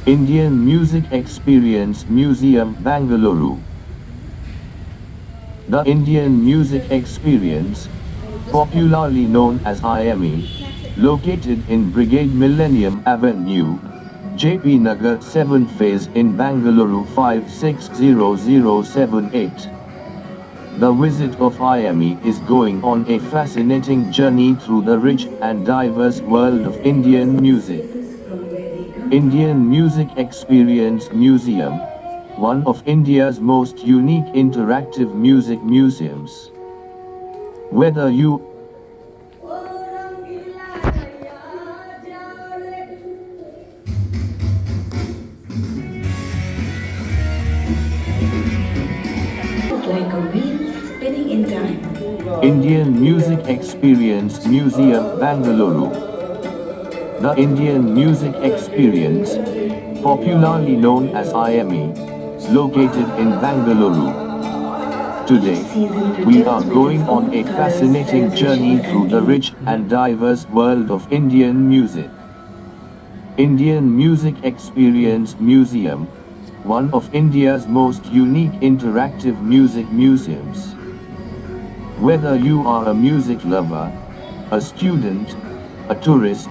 Indian Music Experience Museum, Bangalore. The Indian Music Experience, popularly known as IME, located in Brigade Millennium Avenue, JP Nagar 7 Phase in Bangalore 560078. The visit of IME is going on a fascinating journey through the rich and diverse world of Indian music. Indian Music Experience Museum, one of India's most unique interactive music museums. Whether you like a wheel spinning in time. Indian Music Experience Museum, Bangalore. The Indian Music Experience, popularly known as IME, located in Bangalore. Today, we are going on a fascinating journey through the rich and diverse world of Indian music. Indian Music Experience Museum, one of India's most unique interactive music museums. Whether you are a music lover, a student, a tourist,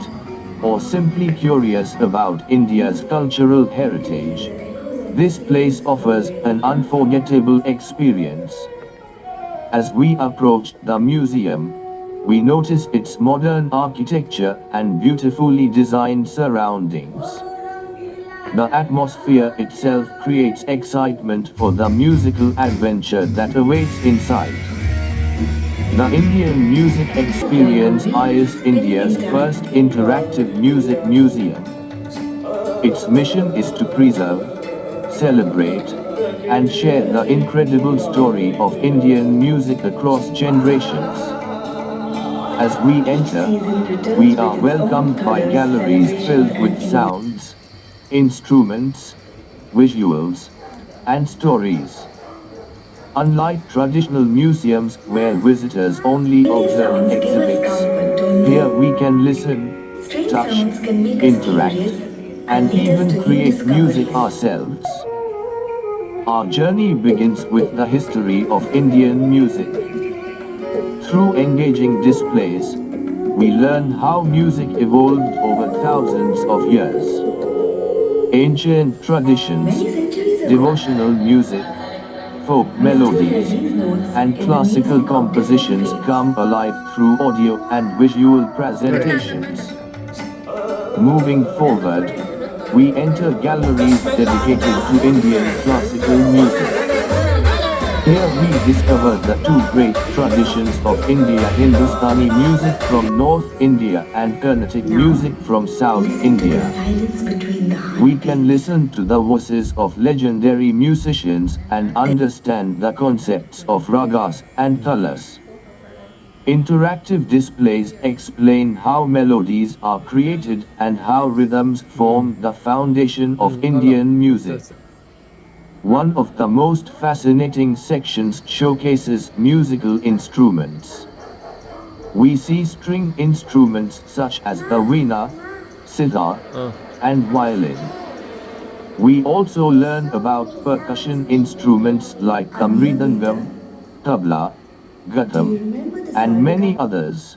or simply curious about India's cultural heritage, this place offers an unforgettable experience. As we approached the museum, we noticed its modern architecture and beautifully designed surroundings. The atmosphere itself creates excitement for the musical adventure that awaits inside. The Indian Music Experience is India's first interactive music museum. Its mission is to preserve, celebrate, and share the incredible story of Indian music across generations. As we enter, we are welcomed by galleries filled with sounds, instruments, visuals, and stories. Unlike traditional museums where visitors only observe exhibits, here we can listen, touch, interact, and even create music ourselves. Our journey begins with the history of Indian music. Through engaging displays, we learn how music evolved over thousands of years. Ancient traditions, devotional music, folk melodies, and classical compositions come alive through audio and visual presentations. Moving forward, we enter galleries dedicated to Indian classical music. Here we discover the two great traditions of India: Hindustani music from North India and Carnatic music from South India. We can listen to the voices of legendary musicians and understand the concepts of ragas and talas. Interactive displays explain how melodies are created and how rhythms form the foundation of Indian music. One of the most fascinating sections showcases musical instruments. We see string instruments such as the veena, sitar, and violin. We also learn about percussion instruments like the mridangam, tabla, ghatam, and many others.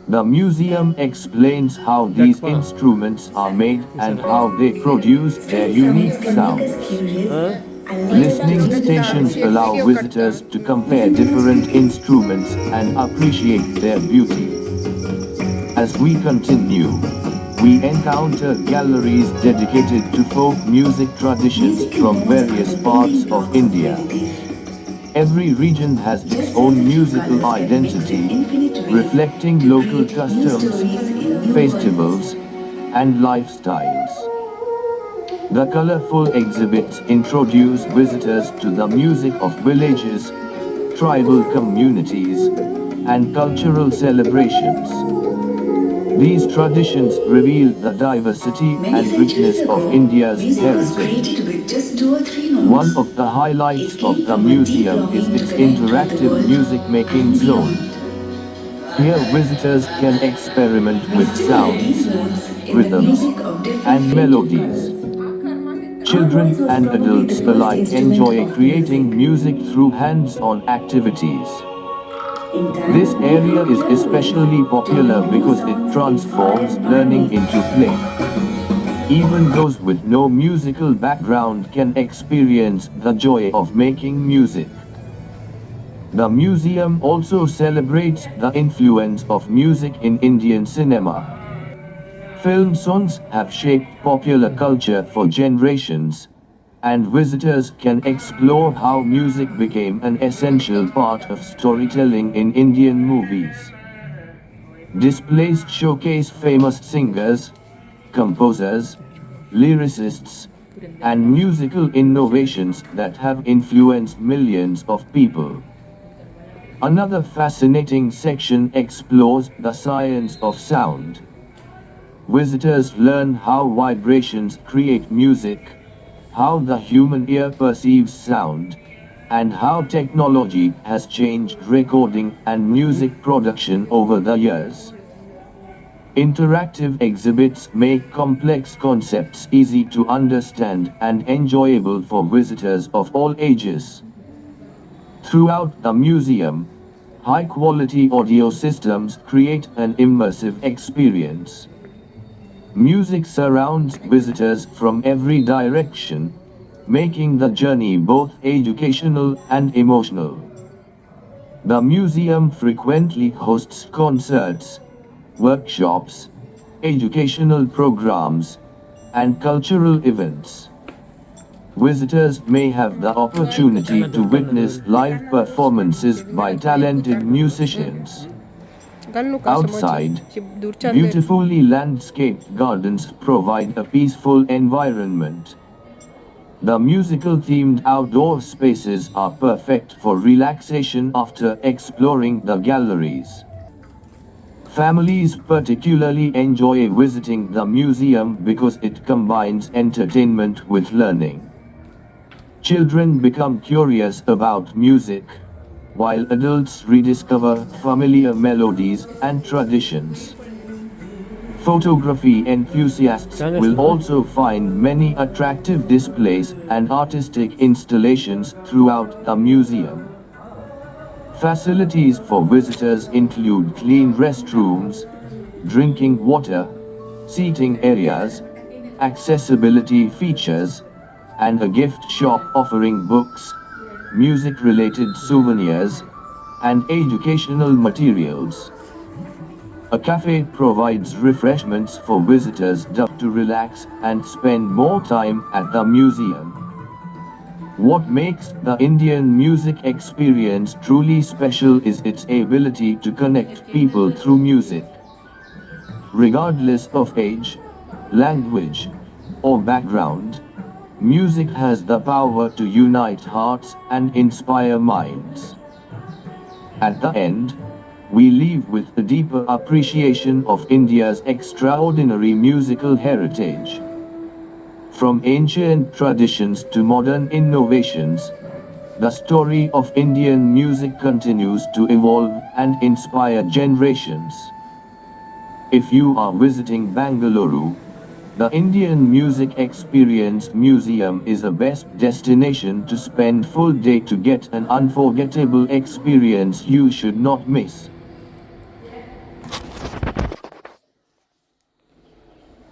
The museum explains how these instruments are made and how they produce their unique sounds. Listening stations allow visitors to compare different instruments and appreciate their beauty. As we continue, we encounter galleries dedicated to folk music traditions from various parts of India. Every region has its own musical identity, reflecting local customs, festivals, and lifestyles. The colorful exhibits introduce visitors to the music of villages, tribal communities, and cultural celebrations. These traditions reveal the diversity and richness of India's heritage. One of the highlights of the museum is its interactive music-making zone. Here visitors can experiment with sounds, rhythms, and melodies. Children was and probably the adults first alike instrument enjoy of creating music through hands-on activities. In time, This we area heard is melodies, especially popular turning new because it sounds in fire transforms and learning harmony. into play. Even those with no musical background can experience the joy of making music. The museum also celebrates the influence of music in Indian cinema. Film songs have shaped popular culture for generations, and visitors can explore how music became an essential part of storytelling in Indian movies. Displays showcase famous singers, composers, lyricists, and musical innovations that have influenced millions of people. Another fascinating section explores the science of sound. Visitors learn how vibrations create music, how the human ear perceives sound, and how technology has changed recording and music production over the years. Interactive exhibits make complex concepts easy to understand and enjoyable for visitors of all ages. Throughout the museum, high-quality audio systems create an immersive experience. Music surrounds visitors from every direction, making the journey both educational and emotional. The museum frequently hosts concerts, workshops, educational programs, and cultural events. Visitors may have the opportunity to witness live performances by talented musicians. Outside, beautifully landscaped gardens provide a peaceful environment. The musical-themed outdoor spaces are perfect for relaxation after exploring the galleries. Families particularly enjoy visiting the museum because it combines entertainment with learning. Children become curious about music, while adults rediscover familiar melodies and traditions. Photography enthusiasts will also find many attractive displays and artistic installations throughout the museum. Facilities for visitors include clean restrooms, drinking water, seating areas, accessibility features, and a gift shop offering books, music-related souvenirs, and educational materials. A cafe provides refreshments for visitors to relax and spend more time at the museum. What makes the Indian music experience truly special is its ability to connect people through music. Regardless of age, language, or background, music has the power to unite hearts and inspire minds. At the end, we leave with a deeper appreciation of India's extraordinary musical heritage. From ancient traditions to modern innovations, the story of Indian music continues to evolve and inspire generations. If you are visiting Bangalore, the Indian Music Experience Museum is the best destination to spend full day to get an unforgettable experience you should not miss.